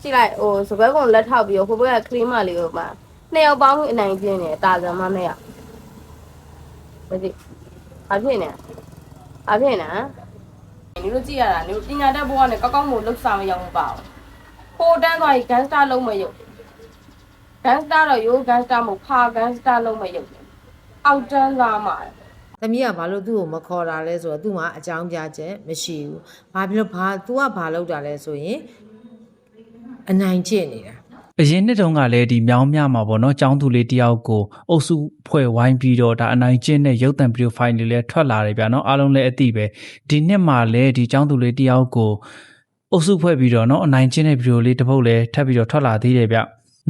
ကြည့်လိုက်ဟိုစပယ်ကောင်လက်ထောက်ပြီးဟိုဘက်ကခရီးမလေးကိုမှနှစ်ယောက်ပေါင်းအနိုင်ကျင်းနေတာဇာမနှစ်ယောက်မသိအဖြစ်နေအဖြစ်နေ你都记下来，你人家在播呢，刚刚没录三个样包，后单话干啥都没有，干啥了有干啥没怕干啥都没有，澳真啥嘛。သမီးကဘာလို့သူ့ကိုမခေါ်တာလဲဆိုတော့သူ့မှာအကြောင်းပြချက်မရှိဘူး။ဘာဖြစ်လို့သူကဘာလုပ်တာလဲဆိုရင်အနိုင်ကျင့်နေတာ။ အရင်နှစ်တုန်းကလည်းဒီမြောင်းမြမှာပေါ့နော်ចောင်းသူလေးတယောက်ကိုအုပ်စုဖွဲ့ဝိုင်းပြီးတော့ဒါအနိုင်ကျင့်တဲ့ရုပ်သံဗီဒီယိုဖိုင်တွေလည်းထွက်လာတယ်ဗျာနော်အားလုံးလည်းအသိပဲဒီနှစ်မှာလည်းဒီចောင်းသူလေးတယောက်ကိုအုပ်စုဖွဲ့ပြီးတော့နော်အနိုင်ကျင့်တဲ့ဗီဒီယိုလေးတစ်ပုဒ်လည်းထပ်ပြီးတော့ထွက်လာသေးတယ်ဗျ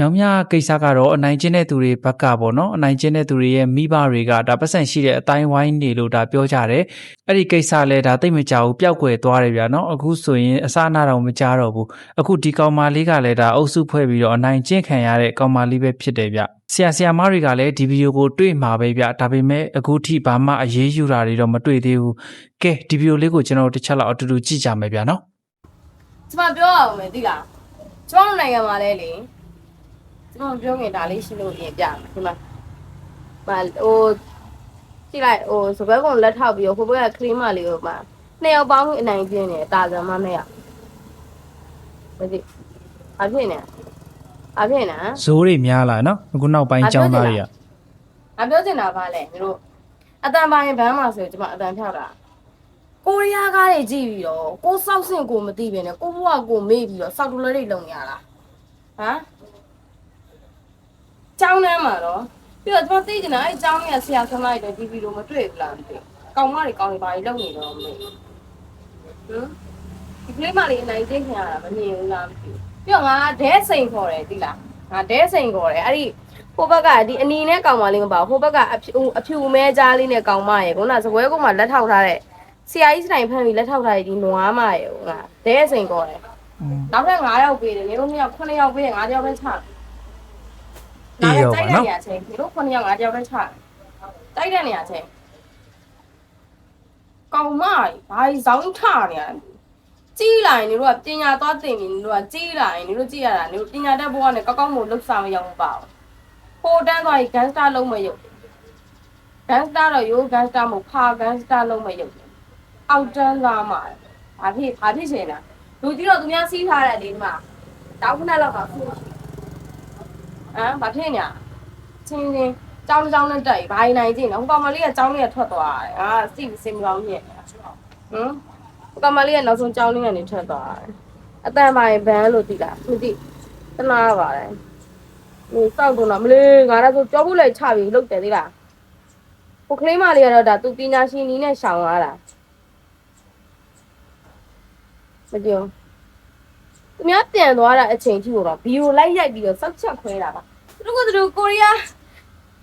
မြောင်မြကိစ္စကတော့အနိုင်ကျင့်တဲ့သူတွေဘက်ကပေါ့နော်အနိုင်ကျင့်တဲ့သူတွေရဲ့မိဘတွေကဒါပတ်စံရှိတဲ့အတိုင်းဝိုင်းနေလို့ဒါပြောကြတယ်အဲ့ဒီကိစ္စလဲဒါသိမကြဘူးပျောက်ကွယ်သွားတယ်ဗျာနော်အခုဆိုရင်အစအနာတော့မကြတော့ဘူးအခုဒီကောင်မလေးကလည်းဒါအုပ်စုဖွဲ့ပြီးတော့အနိုင်ကျင့်ခံရတဲ့ကောင်မလေးပဲဖြစ်တယ်ဗျဆရာမတွေကလည်းဒီဗီဒီယိုကိုတွေ့မှာပဲဗျဒါပေမဲ့အခုထိဘာမှအရေးယူတာတွေတော့မတွေ့သေးဘူးကဲဒီဗီဒီယိုလေးကိုကျွန်တော်တို့တစ်ချက်လောက်အတူတူကြည့်ကြမယ်ဗျာနော်ကျမပြောအောင်မယ်သိလားကျမတို့နိုင်ငံမှာလဲလေကျမပြောငင်ဒါလေးရှိလို့ပြင်ပြမယ်ဒီမှာဟိုကြည့်လိုက်ဟိုစပယ်ကောင်လက်ထောက်ပြီးဟိုဘက်ကခရီးမလေးကိုမှနှစ်ယောက်ပေါင်းအနိုင်ကျင်းနေတာဇာမနှစ်ယောက်မသိအဖြစ်နေအဖြစ်နေဇိုးတွေများလာနော်အခုနောက်ပိုင်းကျောင်းသားတွေကငါပြောချင်တာဗာလဲမင်းတို့အတန်ပိုင်းဘန်းမှာဆိုကျမအတန်ဖြောက်တာကိုရီးယားကားတွေကြည့်ပြီးတော့ကိုစောက်စင်ကိုမသိပဲနဲ့ကိုဘွားကိုမေ့ပြီးတော့စောက်တူလေးတွေလုံရတာဟမ်ကျောင်းထဲမှာတော့ပြီးတော့ကျမသိချင်တာအဲ့ကျောင်းရဲ့ဆရာဆမတွေဒီဗီဒီယိုမတွေ့ဘူးလားမသိကောင်မတွေကောင်းတွေဘာတွေလုပ်နေတော့မသိဟမ်ဒီကလေးမလေးအနိုင်ကျင့်ခံရတာမမြင်ဘူးလားမသိပြီးတော့ငါဒဲစိန်ခေါ်တယ်သိလားငါဒဲစိန်ခေါ်တယ်အဲ့ဒီဟိုဘက်ကဒီအနီနဲ့ကောင်မလေးမပါဘူးဟိုဘက်ကအဖြူမဲကြားလေးနဲ့ကောင်မရေခုနစကွဲကုန်းမှာလက်ထောက်ထားတဲ့ဆရာကြီးစတိုင်ဖန်ပြီးလက်ထောက်ထားတဲ့ဒီနွားမရေဟိုကဒဲစိန်ခေါ်တယ်နောက်ထပ်9ယောက်ပေးတယ်နေတို့2ယောက်9ယောက်ပေးတယ်9ယောက်ပဲချတယ်အေးရောပါနော်နေတို့9ယောက်9ယောက်ပဲချတယ်တိုက်တဲ့နေရာချင်းကောင်မကြီးဘာကြီးဇောင်းထနေရကြီးလာရင်နေတို့ကပညာသွားသင်ပြီးနေတို့ကကြီးလာရင်နေတို့ကြည့်ရတာနေတို့ပညာတတ်ဘဝနဲ့ကောက်ကောက်မို့လှုပ်ဆောင်မရောက်ပါဘူးဟိုတန်းသွားရင်ဂန်စတာလုံးမရုပ်ဂန်စတာတော့ရိုးဂန်စတာမို့ဖာဂန်စတာလုံးမရုပ်အောက်တန်းသွားမှာဘာဖြစ်ရှင်လားလူကြီးတော့သူများစီးထားတဲ့ဒီမှာတောင်းခဏလောက်ပါခုဘာဖြစ်ညာချင်းကြောင်းနဲ့တိုက်ဘာနိုင်ကြည့်နော်ဟိုကောင်မလေးကကြောင်းလေးကထွက်သွားတယ်စိတ်စင်ပြောင်းညက်ဟမ်ဟိုကောင်မလေးကနောက်ဆုံးကြောင်းလေးကနေထွက်သွားတယ်အတန်ပိုင်းဘန်းလို့သိလားမသိတနာပါတယ်ဟိုစောက်တော့မလေးငါလည်းဆိုကြောဘူးလိုက်ချပြီးလုတ်တယ်သိလားဟိုကလေးမလေးကတော့ဒါသူပညာရှင်နီးနဲ့ရှောင်လာတာမပြောသူများပြန်သွားတာအချိန်ထိတော့ဗီဒီယိုလိုက်ရိုက်ပြီးတော့စောက်ချက်ခွဲတာပါသူတို့ကိုရီးယား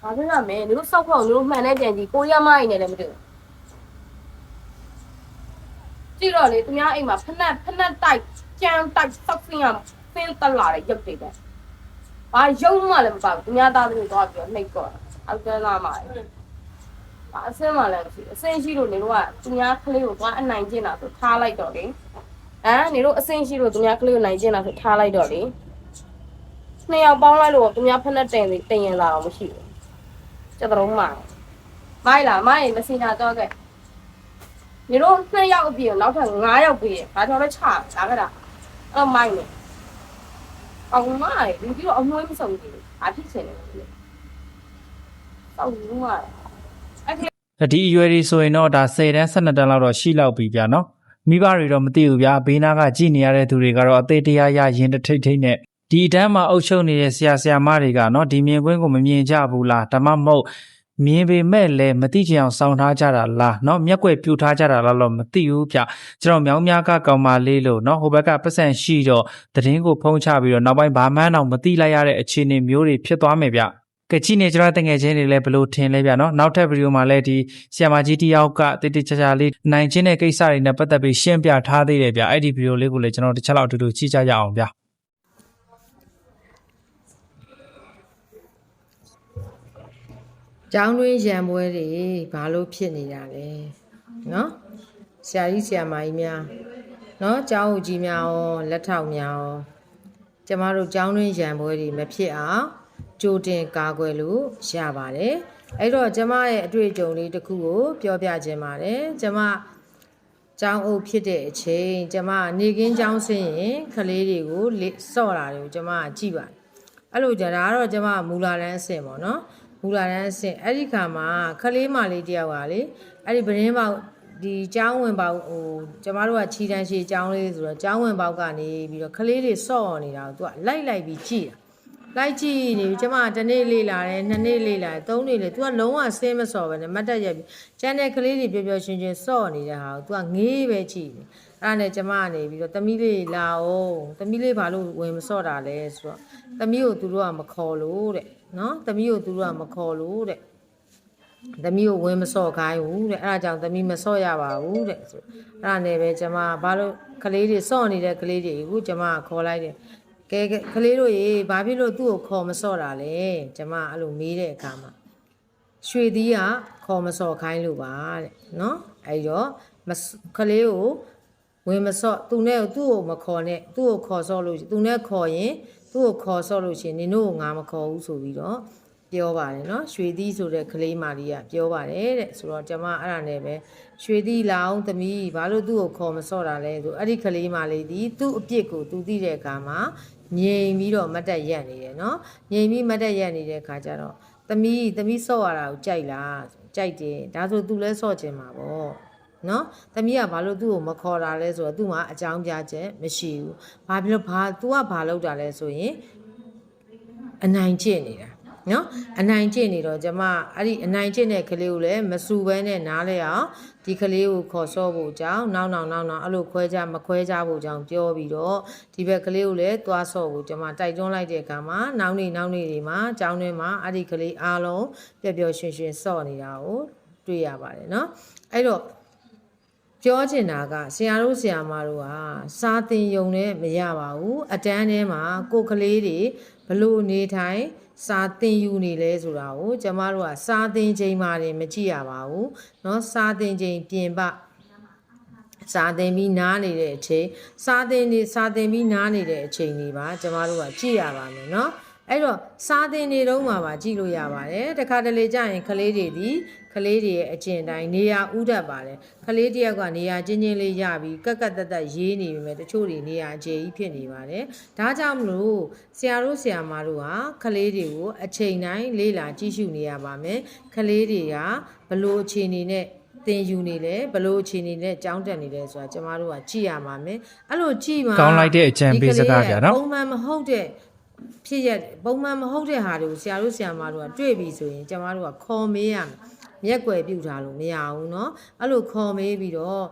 ဘာဖြစ်ရမလဲတို့စောက်ခေါက်တို့မှန်တဲ့ပြန်ကြည့်ကိုရီးယားမိုင်းနေတယ်မတွေ့ဘူးကြည့်တော့လေသူများအိမ်မှာဖက်တိုက်ကြမ်းတိုက်စောက်ဖင်းရဖင်းတက်လာတဲ့ရုပ်တွေပဲဘာရုပ်မှလည်းမပါဘူးသူများသားတွေသွားပြီးတော့နှိပ်တော့အောက်ကလာမှာဘာအစင်းမှလည်းမရှိအစင်းရှိလို့နေတို့ကသူများကလေးကိုသွားအနိုင်ကျင့်တာဆိုထားလိုက်တော့လေနေတို့အစင်းရှိလို့သူများကလေးကိုနိုင်ကျင့်တာဆိုထားလိုက်တော့လေနှစ်ယောက်ပေါင်းလိုက်လို့သူများဖက်နဲ့တင်ရင်လာအောင်မရှိဘူးကျတော့မိုင်းလားမိုင်းမစင်တာတော့ခဲ့နေတို့2ယောက်အပြင်နောက်ထပ်9ယောက်ပြီးဘာကြောင့်လဲချလာခဲ့တာအဲ့မိုင်းလေအောင်မိုင်းလူကြီးတော့အမွှေးမစုံဘူးဘာဖြစ်ချင်လဲတောက်ဘူးမိုင်းဒီအရွယ်တွေဆိုရင်တော့ဒါ10တန်း12တန်းလောက်တော့ရှိလောက်ပြီဗျာနော်မိဘတွေတော့မသိဘူးဗျာဘေးနားကကြည်နေရတဲ့သူတွေကတော့အသေးတရားရရင်တထိတ်ထိတ်နဲ့ဒီအတန်းမှာအုပ်ချုပ်နေတဲ့ဆရာမတွေကနော်ဒီမြင်ကွင်းကိုမမြင်ကြဘူးလားဒါမှမဟုတ်မြင်ပေမဲ့လည်းမသိချင်အောင်စောင့်ထားကြတာလားเนาะမျက်ကွယ်ပြူထားကြတာလားတော့မသိဘူးဗျကျွန်တော်မြောင်းများကကောင်မလေးလို့เนาะဟိုဘက်ကပတ်စံရှိတော့သတင်းကိုဖုံးချပြီးတော့နောက်ပိုင်းဘာမှန်းတော့မသိလိုက်ရတဲ့အခြေအနေမျိုးတွေဖြစ်သွားမယ်ဗျကဲကြည့်နေကျွန်တော်တငယ်ချင်းတွေလည်းဘလို့ထင်လဲဗျเนาะနောက်ထပ်ဗီဒီယိုမှာလည်းဒီဆီယမာကြီးတယောက်ကတိတိကျကျလေးနိုင်ချင်းတဲ့ကိစ္စတွေနဲ့ပတ်သက်ပြီးရှင်းပြထားသေးတယ်ဗျအဲ့ဒီဗီဒီယိုလေးကိုလည်းကျွန်တော်တစ်ချက်လောက်အတူတူကြည့်ကြရအောင်ဗျကျောင်းတွင်းရံပွဲတွေဘာလို့ဖြစ်နေတာလဲเนาะဆရာကြီးဆရာမကြီးများเนาะကျောင်းဦးကြီးများရောလက်ထောက်များရော ကျမတို့ကျောင်းတွင်းရံပွဲတွေမဖြစ်အောင်ကြိုတင်ကာကွယ်လို့ရပါတယ်အဲ့တော့ကျမရဲ့အတွေ့အကြုံလေးတစ်ခုကိုပြောပြခြင်းပါတယ်ကျမကျောင်းအုပ်ဖြစ်တဲ့အချိန်ကျမနေကင်းကျောင်းဆင်းရင်ကလေးတွေကိုစော့တာတွေကိုကျမကြည့်ပါတယ်အဲ့လိုကြတာတော့ကျမမူလာတန်းအဆင့်ပေါ့နော်မူလာတန်းအဆင့်အဲ့ဒီခါမှာကလေးမလေးတယောက်ကလေအဲ့ဒီပရင်းပေါက်ဒီကျောင်းဝင်ပေါက်ကျမတို့ကခြီတန်းရှိကျောင်းလေးဆိုတော့ကျောင်းဝင်ပေါက်ကနေပြီးတော့ကလေးတွေစော့နေတာကိုသူကလိုက်ပြီးကြည့်တာလိုက်ကြည့်နေကျမတစ်နေ့လေးလာတယ်နှစ်နေ့လေးလာတယ်သုံးနေ့လေး तू ကလုံးဝဆင်းမစော်ပဲနဲ့မတ်တက်ရက်ပြီးကျန်တဲ့ကလေးတွေပျော်ပျော်ရွှင်ရွှင်စော့နေတဲ့ဟာကို तू ကငေးပဲကြည့်နေအဲ့ဒါနဲ့ကျမကနေပြီးတော့သမီးလေးလာအောင်သမီးလေးဘာလို့ဝင်မစော့တာလဲဆိုတော့သမီးကိုသူတို့ကမခေါ်လို့တဲ့နော်သမီးကိုသူတို့ကမခေါ်လို့တဲ့သမီးကိုဝင်မစော့ခိုင်းဘူးတဲ့အဲ့ဒါကြောင့်သမီးမစော့ရပါဘူးတဲ့ဆိုအဲ့ဒါနဲ့ပဲကျမဘာလို့ကလေးတွေစော့နေတဲ့ကလေးတွေကိုကျမခေါ်လိုက်တယ်ကဲကလေးတို့ရေဘာဖြစ်လို့သူ့ကိုခေါ်မစော့တာလဲကျမအဲ့လိုမေးတဲ့အခါမှာရွှေသီးကခေါ်မစော့ခိုင်းလို့ပါတဲ့နော်အဲ့တော့ကလေးကိုဝင်မစော့သူနဲ့သူ့ကိုမခေါ်နဲ့သူ့ကိုခေါ်စော့လို့သူနဲ့ခေါ်ရင်သူ့ကိုခေါ်စော့လို့ရှင်နင်တို့ကိုငါမခေါ်ဘူးဆိုပြီးတော့ပြောပါတယ်နော်ရွှေသီးဆိုတဲ့ကလေးမလေးကပြောပါတယ်တဲ့ဆိုတော့ကျမအဲ့ဒါနဲ့ပဲရွှေသီးလောင်းသမီးဘာလို့သူ့ကိုခေါ်မစော့တာလဲဆိုအဲ့ဒီကလေးမလေးဒီသူ့အပြစ်ကိုသူသိတဲ့အခါမှာငြိမ်ပြီးတော့မတ်တက်ရက်နေတယ်နော်ငြိမ်ပြီးမတ်တက်ရက်နေတဲ့အခါကျတော့သမီးစော့ရတာကိုကြိုက်လားကြိုက်တယ်ဒါဆိုသူလည်းစော့ခြင်းမှာပေါ့နော်သမီးကဘာလို့သူ့ကိုမခေါ်တာလဲဆိုတော့သူ့မှာအကြောင်းပြချက်မရှိဘူးဘာဖြစ်လို့तू ကဘာလုပ်တာလဲဆိုရင်အနိုင်ကျင့်နေတာနော်အနိုင်ကျင့်နေတော့ကျမအဲ့ဒီအနိုင်ကျင့်တဲ့ကလေးကိုလည်းမစူဘဲနဲ့နားလဲအောင်ဒီကလေးကိုခေါ်စောဖို့ကြောင်းနောက်အဲ့လိုခွဲကြမခွဲကြဖို့ကြောင်းပြောပြီးတော့ဒီဘက်ကလေးကိုလည်းသွားစောဖို့ကျမတိုက်တွန်းလိုက်တဲ့အခါမှာနောက်နေ့တွေမှာကျောင်းထဲမှာအဲ့ဒီကလေးအားလုံးပျော်ပျော်ရွှင်ရွှင်စော့နေတာကိုတွေ့ရပါတယ်နော်အဲ့တော့ပြောချင်တာကဆရာတို့ဆရာမတို့ကစာသင်ယုံနဲ့မရပါဘူးအတန်းထဲမှာကိုယ်ကလေးတွေဘလို့နေထိုင်စာသင်ယူနေလဲဆိုတာကိုကျမတို့ကစာသင်ချိန်မှာနေမကြည့်ရပါဘူးเนาะစာသင်ချိန်ပြင်ပစာသင်ပြီးနားနေတဲ့အချိန်စာသင်ပြီးနားနေတဲ့အချိန်တွေပါကျမတို့ကကြည့်ရပါမယ်เนาะအဲ့တော့စာသင်နေတော့မှပါကြည့်လို့ရပါတယ်တခါတလေကြာရင်ကလေးတွေရဲ့အကျင့်တိုင်းနေရာဥတတ်ပါတယ်ကလေးတယောက်ကနေရာချင်းချင်းလေးရပြီးကက်တက်ရေးနေပြီမဲ့တချို့တွေနေရာအခြေကြီးဖြစ်နေပါတယ်ဒါကြောင့်မလို့ဆရာတို့ဆရာမတို့ဟာကလေးတွေကိုအချိန်တိုင်းလေ့လာကြည့်ရှုနေရပါမယ်ကလေးတွေကဘလို့အခြေအနေနဲ့သင်ယူနေလဲဘလို့အခြေအနေနဲ့ကြောင်းတက်နေလဲဆိုတာကျမတို့ကကြည့်ရပါမယ်အဲ့လိုကြည့်မှကောင်းလိုက်တဲ့အကြံပေးစကားပြနော်ပုံမှန်မဟုတ်တဲ့ဖြစ်ရပုံမှန်မဟုတ်တဲ့ဟာတွေကိုဆရာတို့ဆရာမတို့ကတွေ့ပြီဆိုရင်ကျမတို့ကခေါ်မေးရမယ်မျက်ွယ်ပြုတ်ထားလို့မရဘူးเนาะအဲ့လိုခေါ်မေးပြီးတော့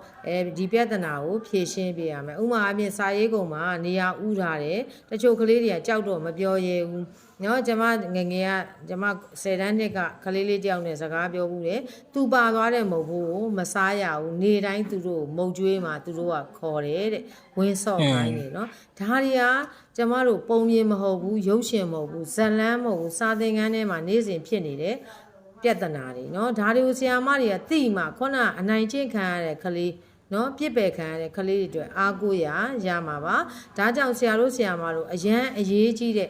ဒီပြဿနာကိုဖြေရှင်းပေးရမယ်ဥပမာအပြင်စာရေးကုံမှာနေရာဥထားတယ်တချို့ကလေးတွေကကြောက်တော့မပြောရဲဘူးเนาะကျမငငယ်ကကျမ10တန်းနှစ်ကကလေးလေးတယောက်နဲ့စကားပြောဘူးတယ်သူပါသွားတဲ့မုတ်ဘူးကိုမစားရဘူးနေတိုင်းသူတို့မုတ်ကျွေးမှာသူတို့ကခေါ်တယ်တဲ့ဝင်းဆော့ခိုင်းနေเนาะဒါတွေကကျမတို့ပုံမြင်မဟုတ်ဘူးရုပ်ရှင်မဟုတ်ဘူးဇလန်းမဟုတ်ဘူးစာသင်ခန်းထဲမှာနေ့စဉ်ဖြစ်နေတဲ့ပြဿနာတွေเนาะဒါတွေကိုဆရာမတွေကသိမှခုနအနိုင်ကျင့်ခံရတဲ့ကလေးเนาะပြစ်ပယ်ခံရတဲ့ကလေးတွေအတွက်အားကိုးရမှာပါဒါကြောင့်ဆရာတို့ဆရာမတို့အရန်အရေးကြီးတဲ့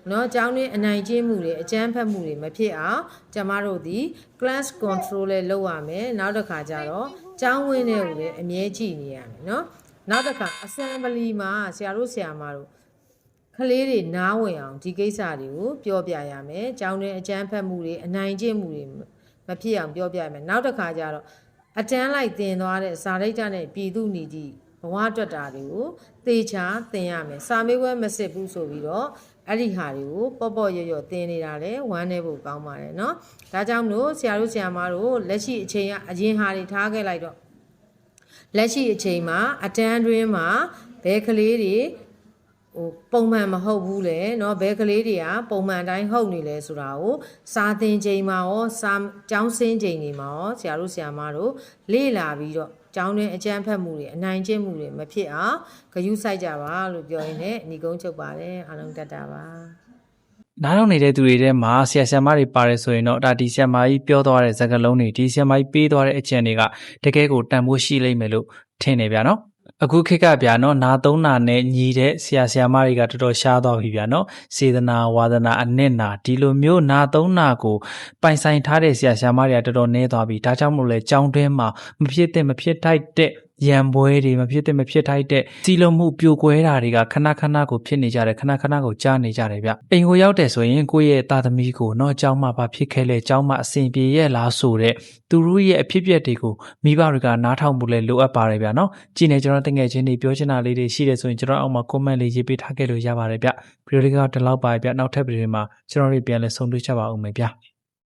เนาะကျောင်းတွင်းအနိုင်ကျင့်မှုတွေအကြမ်းဖက်မှုတွေမဖြစ်အောင်ကျမတို့ဒီ class control လေးလုပ်ရမယ်နောက်တစ်ခါကျတော့ကျောင်းဝင်းတွေကိုလည်းအမြဲကြည့်နေရမယ်เนาะနောက်တစ်ခါ assembly မှာဆရာတို့ဆရာမတို့ကလေးတွေနားဝင်အောင်ဒီကိစ္စတွေကိုပြောပြရမယ်။ကျောင်းတွင်အကျန်းဖက်မှုတွေအနိုင်ကျင့်မှုတွေမဖြစ်အောင်ပြောပြရမယ်။နောက်တစ်ခါကျတော့အတန်းလိုက်တင်သွားတဲ့စာရိတ္တနဲ့ပြည်သူညီကြီးဘဝတွက်တာတွေကိုသေချာသင်ရမယ်။စာမေးပွဲမစစ်ဘူးဆိုပြီးတော့အဲ့ဒီဟာတွေကိုပေါ့ရော့သင်နေတာလေဝမ်းနေဖို့ကောင်းပါတယ်နော်။ဒါကြောင့်မလို့ဆရာတို့ဆရာမတို့လက်ရှိအချိန်ကအရင်ဟာတွေထားခဲ့လိုက်တော့လက်ရှိအချိန်မှာအတန်းတွင်မှာဘယ်ကလေးတွေပုံမှန်မဟုတ်ဘူးလေเนาะဘယ်ကလေးတွေကပုံမှန်တိုင်းဟုတ်နေလဲဆိုတာကိုစာသင်ချိန်မှာရောစာကျောင်းဆင်းချိန်တွေမှာရောဆရာတို့ဆရာမတို့လေ့လာပြီးတော့ကျောင်းတွင်အကျန်းဖက်မှုတွေအနိုင်ကျင့်မှုတွေမဖြစ်အောင်ဂရုစိုက်ကြပါလို့ပြောရင်းနဲ့ညီကုန်းချုပ်ပါတယ်အားလုံးတက်တာပါနားထောင်နေတဲ့သူတွေထဲမှာဆရာဆရာမတွေပါတယ်ဆိုရင်တော့ဒါဒီဆရာမကြီးပြောသွားတဲ့စကားလုံးတွေဒီဆရာမကြီးပေးသွားတဲ့အချက်တွေကတကယ်ကိုတန်ဖိုးရှိလိမ့်မယ်လို့ထင်နေဗျာနော် အခုခေတ်ကဗျာနော်နာသုံးနာနဲ့ညီတဲ့ဆရာဆရာမတွေကတော်တော်ရှားသွားပြီဗျာနော်စေတနာဝါဒနာအနှစ်နာဒီလိုမျိုးနာသုံးနာကိုပိုင်ဆိုင်ထားတဲ့ဆရာဆရာမတွေကတော်တော်နည်းသွားပြီဒါကြောင့်မို့လဲကျောင်းတွင်းမှာမဖြစ်တဲ့မဖြစ်ထိုက်တဲ့ရံပွဲတွေမဖြစ်တဲ့မဖြစ်ထိုက်တဲ့စီလုံးမှုပြိုကွဲတာတွေကခဏခဏကိုဖြစ်နေကြတယ်ခဏခဏကိုကြားနေကြတယ်ဗျအိမ်ကိုရောက်တယ်ဆိုရင်ကိုယ့်ရဲ့သားသမီးကိုနော်ကျောင်းမှာဘာဖြစ်ခဲ့လဲကျောင်းမှာအစဉ်ပြေရဲ့လားဆိုတဲ့သူတို့ရဲ့အဖြစ်အပျက်တွေကိုမိဘတွေကနားထောင်မှုလဲလိုအပ်ပါတယ်ဗျနော်ကြည့်နေကျွန်တော်တငယ်ချင်းတွေပြောချင်တာလေးတွေရှိတယ်ဆိုရင်ကျွန်တော်အောက်မှာ comment လေးရေးပေးထားခဲ့လို့ရပါတယ်ဗျဗီဒီယိုလေးကတော့ဒီလောက်ပါဗျနောက်ထပ်ဗီဒီယိုမှာကျွန်တော်တို့ပြန်လဲဆုံတွေ့ကြပါဦးမယ်ဗျ